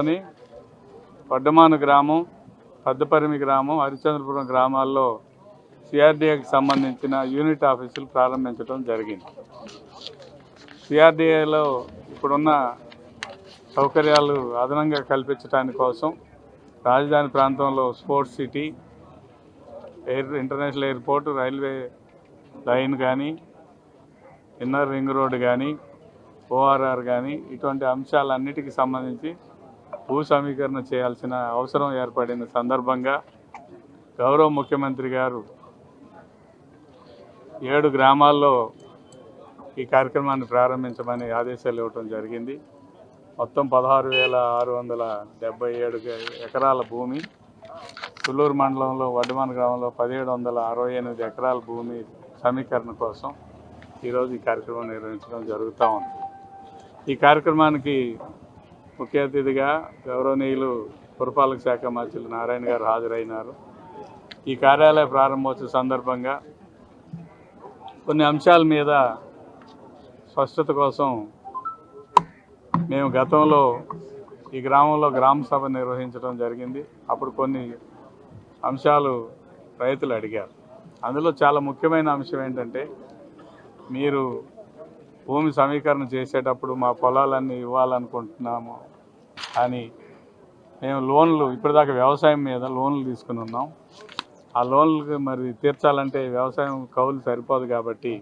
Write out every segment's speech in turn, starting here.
అని వడ్డమాను గ్రామం, పెద్దపరిమి గ్రామం, హరిశ్చంద్రపురం గ్రామాల్లో సిఆర్డీఏకి సంబంధించిన యూనిట్ ఆఫీసులు ప్రారంభించడం జరిగింది. సిఆర్డీఏలో ఇప్పుడున్న సౌకర్యాలు అదనంగా కల్పించడానికి కోసం రాజధాని ప్రాంతంలో sports city, international airport, railway line కానీ, ఇన్నర్ రింగ్ రోడ్ కానీ, ఓఆర్ఆర్ కానీ ఇటువంటి అంశాలన్నిటికీ సంబంధించి భూ సమీకరణ చేయాల్సిన అవసరం ఏర్పడిన సందర్భంగా గౌరవ ముఖ్యమంత్రి గారు 7 గ్రామాల్లో ఈ కార్యక్రమాన్ని ప్రారంభించమని ఆదేశాలు ఇవ్వడం జరిగింది. మొత్తం 16,677 ఎకరాల భూమి, తుళ్ళూరు మండలంలో వడ్డమాన గ్రామంలో 1,768 ఎకరాల భూమి సమీకరణ కోసం ఈరోజు ఈ కార్యక్రమం నిర్వహించడం జరుగుతూ ఉంది. ఈ కార్యక్రమానికి ముఖ్య అతిథిగా గౌరవనీయులు పురపాలక శాఖ మంత్రులు నారాయణ గారు హాజరైనారు. ఈ కార్యాలయ ప్రారంభోత్సవ సందర్భంగా కొన్ని అంశాల మీద స్పష్టత కోసం మేము గతంలో ఈ గ్రామంలో గ్రామ సభ నిర్వహించడం జరిగింది. అప్పుడు కొన్ని అంశాలు రైతులు అడిగారు. అందులో చాలా ముఖ్యమైన అంశం ఏంటంటే, మీరు భూమి సమీకరణ చేసేటప్పుడు మా పొలాలన్నీ ఇవ్వాలనుకుంటున్నాము అని మేము లోన్లు ఇప్పటిదాకా వ్యవసాయం మీద లోన్లు తీసుకుని ఉన్నాం. ఆ లోన్లు మరి తీర్చాలంటే వ్యవసాయం కౌలు సరిపోదు కాబట్టి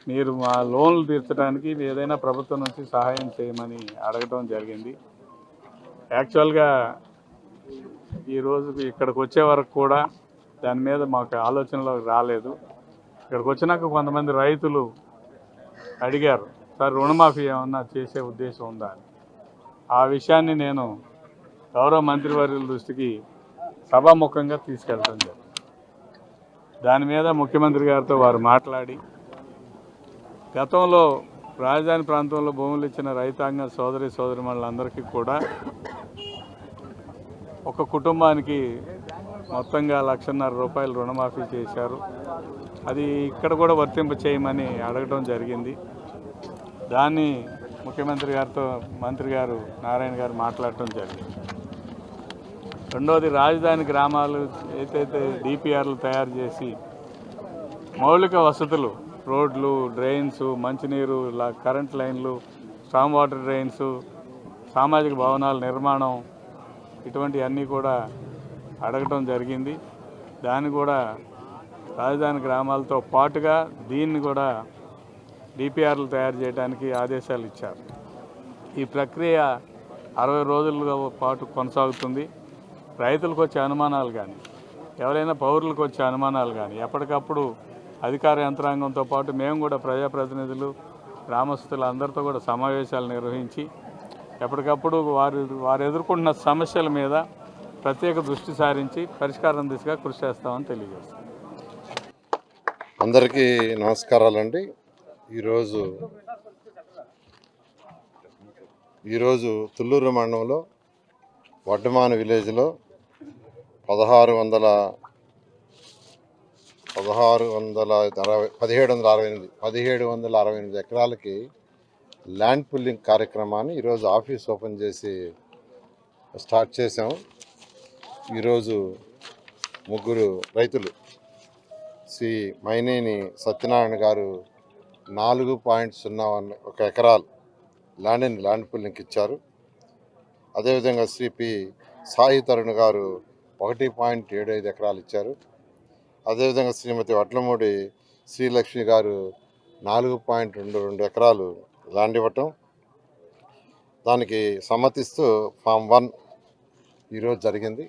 మీరు మా లోన్లు తీర్చడానికి ఏదైనా ప్రభుత్వం నుంచి సహాయం చేయమని అడగడం జరిగింది. యాక్చువల్గా ఈరోజు ఇక్కడికి వచ్చే వరకు కూడా దాని మీద మాకు ఆలోచనలోకి రాలేదు. ఇక్కడికి వచ్చినాక కొంతమంది రైతులు అడిగారు, సార్ రుణమాఫీ ఏమన్నా చేసే ఉద్దేశం ఉందా అని. ఆ విషయాన్ని నేను గౌరవ మంత్రివర్యుల దృష్టికి సభాముఖంగా తీసుకెళ్తాం జరిగింది. దాని మీద ముఖ్యమంత్రి గారితో వారు మాట్లాడి గతంలో రాజధాని ప్రాంతంలో భూములు ఇచ్చిన రైతాంగ సోదరిమణులందరికీ కూడా ఒక కుటుంబానికి మొత్తంగా ₹1,50,000 రుణమాఫీ చేశారు. అది ఇక్కడ కూడా వర్తింప చేయమని అడగడం జరిగింది. దాన్ని ముఖ్యమంత్రి గారితో మంత్రి గారు నారాయణ గారు మాట్లాడటం జరిగింది. రెండోది, రాజధాని గ్రామాలు ఏదైతే డిపిఆర్లు తయారు చేసి మౌలిక వసతులు, రోడ్లు, డ్రైన్స్, మంచినీరు, కరెంట్ లైన్లు, స్టామ్ వాటర్ డ్రైన్స్, సామాజిక భవనాల నిర్మాణం ఇటువంటివన్నీ కూడా అడగటం జరిగింది. దాన్ని కూడా రాజధాని గ్రామాలతో పాటుగా దీన్ని కూడా డిపిఆర్లు తయారు చేయడానికి ఆదేశాలు ఇచ్చారు. ఈ ప్రక్రియ 60 రోజుల పాటు కొనసాగుతుంది. రైతులకు వచ్చే అనుమానాలు కానీ, ఎవరైనా పౌరులకు వచ్చే అనుమానాలు కానీ ఎప్పటికప్పుడు అధికార యంత్రాంగంతో పాటు మేము కూడా ప్రజాప్రతినిధులు, గ్రామస్తులు అందరితో కూడా సమావేశాలు నిర్వహించి ఎప్పటికప్పుడు వారు ఎదుర్కొంటున్న సమస్యల మీద ప్రత్యేక దృష్టి సారించి పరిష్కారం దిశగా కృషి చేస్తామని తెలియజేస్తాం. అందరికీ నమస్కారాలండి. ఈరోజు తుళ్ళూరు మండలంలో వడ్డమాను విలేజ్లో 1768 ఎకరాలకి ల్యాండ్ పుల్లింగ్ కార్యక్రమాన్ని ఈరోజు ఆఫీస్ ఓపెన్ చేసి స్టార్ట్ చేసాము. ఈరోజు 3 రైతులు, శ్రీ మైనేని సత్యనారాయణ గారు 4.01 ఎకరాలు ల్యాండ్ పుల్లింగ్కి ఇచ్చారు. అదేవిధంగా శ్రీ పి సాయి తరుణ్ గారు 1.75 ఎకరాలు ఇచ్చారు. అదేవిధంగా శ్రీమతి వడ్లమూడి శ్రీలక్ష్మి గారు 4.22 ఎకరాలు ల్యాండ్ ఇవ్వటం, దానికి సమ్మతిస్తూ ఫామ్ 1 ఈరోజు జరిగింది.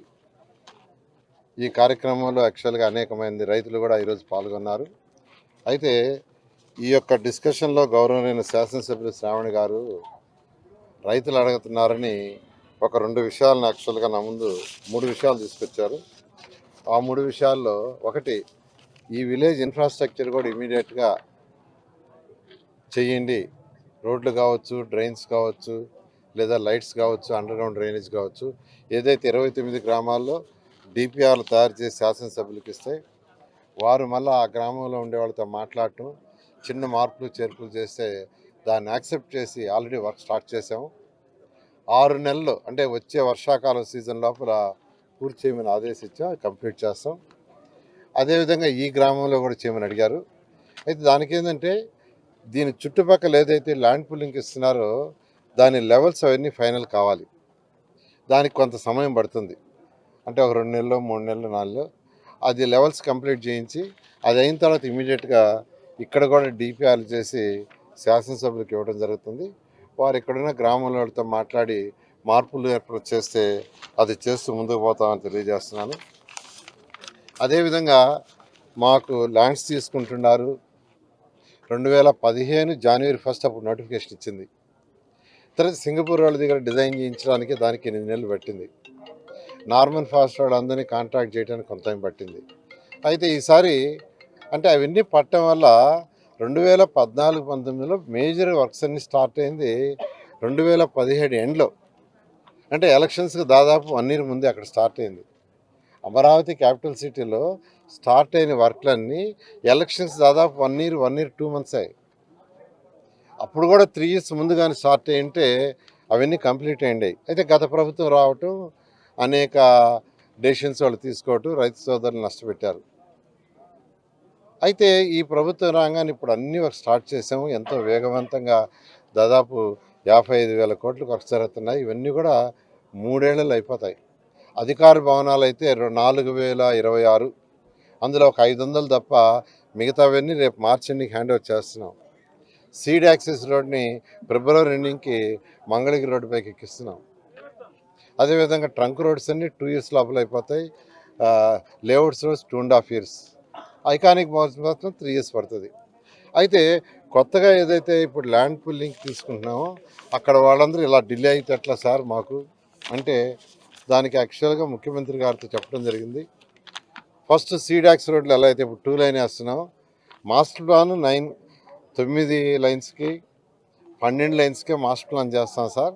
ఈ కార్యక్రమంలో యాక్చువల్గా అనేక మంది రైతులు కూడా ఈరోజు పాల్గొన్నారు. అయితే ఈ యొక్క డిస్కషన్లో గౌరవనీయ శాసనసభ్యులు శ్రావణి గారు రైతులు అడుగుతున్నారని ఒక 2 విషయాలను యాక్చువల్గా నా ముందు 3 విషయాలు తీసుకొచ్చారు. ఆ 3 విషయాల్లో ఒకటి, ఈ విలేజ్ ఇన్ఫ్రాస్ట్రక్చర్ కూడా ఇమీడియట్గా చేయండి. రోడ్లు కావచ్చు, డ్రైన్స్ కావచ్చు, లేదా లైట్స్ కావచ్చు, అండర్గ్రౌండ్ డ్రైనేజ్ కావచ్చు. ఏదైతే 29 గ్రామాల్లో డిపిఆర్లు తయారు చేసి శాసనసభ్యులకు ఇస్తే వారు మళ్ళీ ఆ గ్రామంలో ఉండే వాళ్ళతో మాట్లాడటం, చిన్న మార్పులు చేర్పులు చేస్తే దాన్ని యాక్సెప్ట్ చేసి ఆల్రెడీ వర్క్ స్టార్ట్ చేసాము. 6 నెలలు అంటే వచ్చే వర్షాకాలం సీజన్ లోపల పూర్తి చేయమని ఆదేశించాం, కంప్లీట్ చేస్తాం. అదేవిధంగా ఈ గ్రామంలో కూడా చేయమని అడిగారు. అయితే దానికి ఏంటంటే దీని చుట్టుపక్కల ఏదైతే ల్యాండ్ పూలింగ్ ఇస్తున్నారో దాని లెవెల్స్ అవన్నీ ఫైనల్ కావాలి. దానికి కొంత సమయం పడుతుంది. అంటే ఒక 2 నెలలు 3 నెలలు 4 నెలలు అది లెవెల్స్ కంప్లీట్ చేయించి అది అయిన తర్వాత ఇమీడియట్గా ఇక్కడ కూడా డిపిఆర్లు చేసి శాసనసభ్యులకు ఇవ్వడం జరుగుతుంది. వారు ఇక్కడున్న గ్రామంలో మాట్లాడి మార్పులు ఏర్పాటు చేస్తే అది చేస్తూ ముందుకు పోతామని తెలియజేస్తున్నాను. అదేవిధంగా మాకు ల్యాండ్స్ తీసుకుంటున్నారు. 2015 జనవరి 1 అప్పుడు నోటిఫికేషన్ ఇచ్చింది. తర్వాత సింగపూర్ వాళ్ళ దగ్గర డిజైన్ చేయించడానికి దానికి 8 నెలలు పట్టింది. నార్మన్ ఫాస్ట్ వాళ్ళు అందరినీ కాంట్రాక్ట్ చేయడానికి కొంత టైం పట్టింది. అయితే ఈసారి అంటే అవన్నీ పట్టడం వల్ల 2014-19లో మేజర్ వర్క్స్ అన్నీ స్టార్ట్ అయింది 2017 ఎండ్లో. అంటే ఎలక్షన్స్కి దాదాపు 1 ఇయర్ ముందే అక్కడ స్టార్ట్ అయింది. అమరావతి క్యాపిటల్ సిటీలో స్టార్ట్ అయిన వర్క్లన్నీ ఎలక్షన్స్ దాదాపు 1 ఇయర్ 2 మంత్స్ అయ్యాయి. అప్పుడు కూడా 3 ఇయర్స్ ముందుగానే స్టార్ట్ అయ్యింటే అవన్నీ కంప్లీట్ అయ్యాయి. అయితే గత ప్రభుత్వం రావటం, అనేక డెసిషన్స్ వాళ్ళు తీసుకోవటం రైతు సోదరులు నష్టపెట్టారు. అయితే ఈ ప్రభుత్వం రాగానే ఇప్పుడు అన్ని వర్క్ స్టార్ట్ చేసాము. ఎంతో వేగవంతంగా దాదాపు 55,000 కోట్లు ఖర్చు జరుగుతున్నాయి. ఇవన్నీ కూడా 3 ఏళ్లలో అయిపోతాయి. అధికార భవనాలు అయితే 4,026, అందులో ఒక 500 తప్ప మిగతావన్నీ రేపు మార్చి ఎండింగ్కి హ్యాండ్ ఓవర్ చేస్తున్నాం. సీడ్ యాక్సెస్ రోడ్ని ఫిబ్రవరి ఎండింగ్కి మంగళగిరి రోడ్డు పైకి ఎక్కిస్తున్నాం. అదేవిధంగా ట్రంక్ రోడ్స్ అన్ని 2 ఇయర్స్ లోపల అయిపోతాయి. Layouts roads 2.5 years, iconic malls మాత్రం 3 ఇయర్స్ పడుతుంది. అయితే కొత్తగా ఏదైతే ఇప్పుడు ల్యాండ్ పూలింగ్ తీసుకుంటున్నామో అక్కడ వాళ్ళందరూ ఇలా డిలే అయితే ఎట్లా సార్ మాకు అంటే దానికి యాక్చువల్గా ముఖ్యమంత్రి గారితో చెప్పడం జరిగింది. ఫస్ట్ సీడాక్స్ రోడ్లు ఎలా అయితే ఇప్పుడు 2 లైన్ వేస్తున్నాం, మాస్టర్ ప్లాన్ 9 లైన్స్కి 12 లైన్స్కే మాస్టర్ ప్లాన్ చేస్తాం సార్.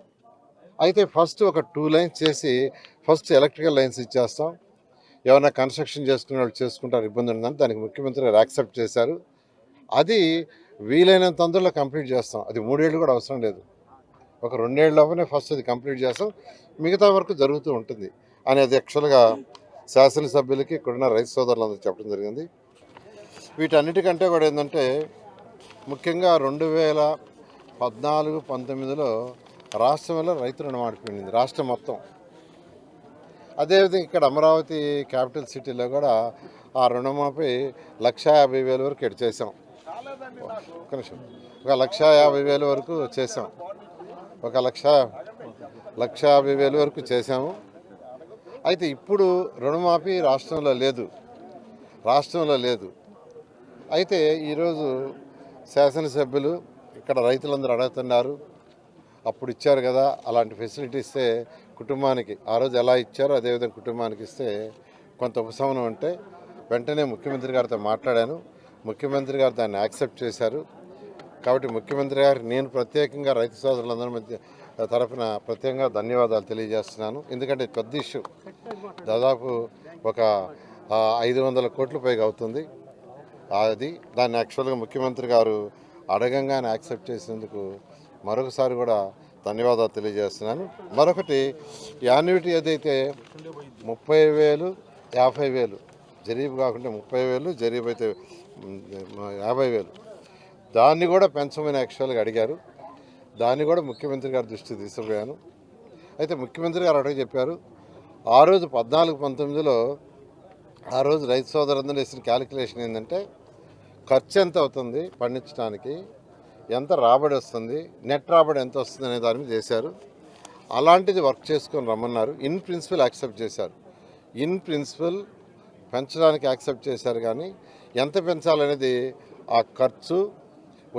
అయితే ఫస్ట్ ఒక 2 లైన్స్ చేసి ఫస్ట్ ఎలక్ట్రికల్ లైన్స్ ఇచ్చేస్తాం. ఏమైనా కన్స్ట్రక్షన్ చేసుకునే వాళ్ళు చేసుకుంటారు, ఇబ్బంది ఉందని దానికి ముఖ్యమంత్రి గారు యాక్సెప్ట్ చేశారు. అది వీలైనంత తొందరలో కంప్లీట్ చేస్తాం. అది 3 ఏళ్ళు కూడా అవసరం లేదు, ఒక 2 ఏళ్ళలోనే ఫస్ట్ అది కంప్లీట్ చేస్తాం. మిగతా వరకు జరుగుతూ ఉంటుంది అనేది యాక్చువల్గా శాసనసభ్యులకి ఇక్కడున్న రైతు సోదరులందరూ చెప్పడం జరిగింది. వీటన్నిటికంటే కూడా ఏంటంటే ముఖ్యంగా 2014-19లో రాష్ట్రంలో రైతు రుణమాఫీ పోయింది రాష్ట్రం మొత్తం. అదేవిధంగా ఇక్కడ అమరావతి క్యాపిటల్ సిటీలో కూడా ఆ రుణమాఫీ 1,50,000 వరకు ఎటు చేసాం. ఒక నిమిషం, 1,50,000 వరకు చేసాం. 1,50,000 వరకు చేసాము. అయితే ఇప్పుడు రుణమాఫీ రాష్ట్రంలో లేదు. అయితే ఈరోజు శాసనసభ్యులు ఇక్కడ రైతులందరూ అడుగుతున్నారు, అప్పుడు ఇచ్చారు కదా అలాంటి ఫెసిలిటీ ఇస్తే కుటుంబానికి ఆ రోజు ఎలా ఇచ్చారో అదేవిధంగా కుటుంబానికి ఇస్తే కొంత ఉపశమనం ఉంటే వెంటనే ముఖ్యమంత్రి గారితో మాట్లాడాను. ముఖ్యమంత్రి గారు దాన్ని యాక్సెప్ట్ చేశారు. కాబట్టి ముఖ్యమంత్రి గారికి నేను ప్రత్యేకంగా రైతు సోదరులందరి మధ్య తరఫున ప్రత్యేకంగా ధన్యవాదాలు తెలియజేస్తున్నాను. ఎందుకంటే పెద్ద ఇష్యూ, దాదాపు ఒక 500 కోట్ల పైగా అవుతుంది. దాన్ని యాక్చువల్గా ముఖ్యమంత్రి గారు అడగంగానే యాక్సెప్ట్ చేసినందుకు మరొకసారి కూడా ధన్యవాదాలు తెలియజేస్తున్నాను. మరొకటి యాన్యుటీ ఏదైతే 30,000, 50,000 జరీబు కాకుండా 30,000, జరీబు అయితే 50,000 దాన్ని కూడా పెంచమని యాక్చువల్గా అడిగారు. దాన్ని కూడా ముఖ్యమంత్రి గారి దృష్టికి తీసుకుపోయాను. అయితే ముఖ్యమంత్రి గారు అడగ చెప్పారు. ఆ రోజు 14-19లో ఆ రోజు రైతు సోదరులందరూ వేసిన క్యాలిక్యులేషన్ ఏంటంటే ఖర్చు ఎంత అవుతుంది పండించడానికి, ఎంత రాబడి వస్తుంది, నెట్ రాబడి ఎంత వస్తుంది అనే దాని మీద చేశారు. అలాంటిది వర్క్ చేసుకొని రమ్మన్నారు. ఇన్ ప్రిన్సిపల్ యాక్సెప్ట్ చేశారు. ఇన్ ప్రిన్సిపల్ పెంచడానికి యాక్సెప్ట్ చేశారు. కానీ ఎంత పెంచాలనేది ఆ ఖర్చు,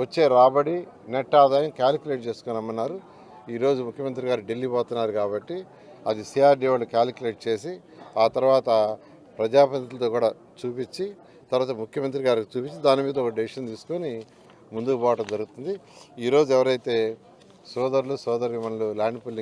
వచ్చే రాబడి, నెట్ ఆదాయం క్యాలిక్యులేట్ చేసుకొని రమ్మన్నారు. ఈరోజు ముఖ్యమంత్రి గారు ఢిల్లీ పోతున్నారు కాబట్టి అది సిఆర్డీ వాళ్ళు క్యాలిక్యులేట్ చేసి ఆ తర్వాత ప్రజాప్రతినిధులతో కూడా చూపించి తర్వాత ముఖ్యమంత్రి గారికి చూపించి దాని మీద ఒక డెసిషన్ తీసుకొని ముందుకు పోవడం జరుగుతుంది. ఈరోజు ఎవరైతే సోదరులు సోదరిమణులు ల్యాండ్ పూలింగ్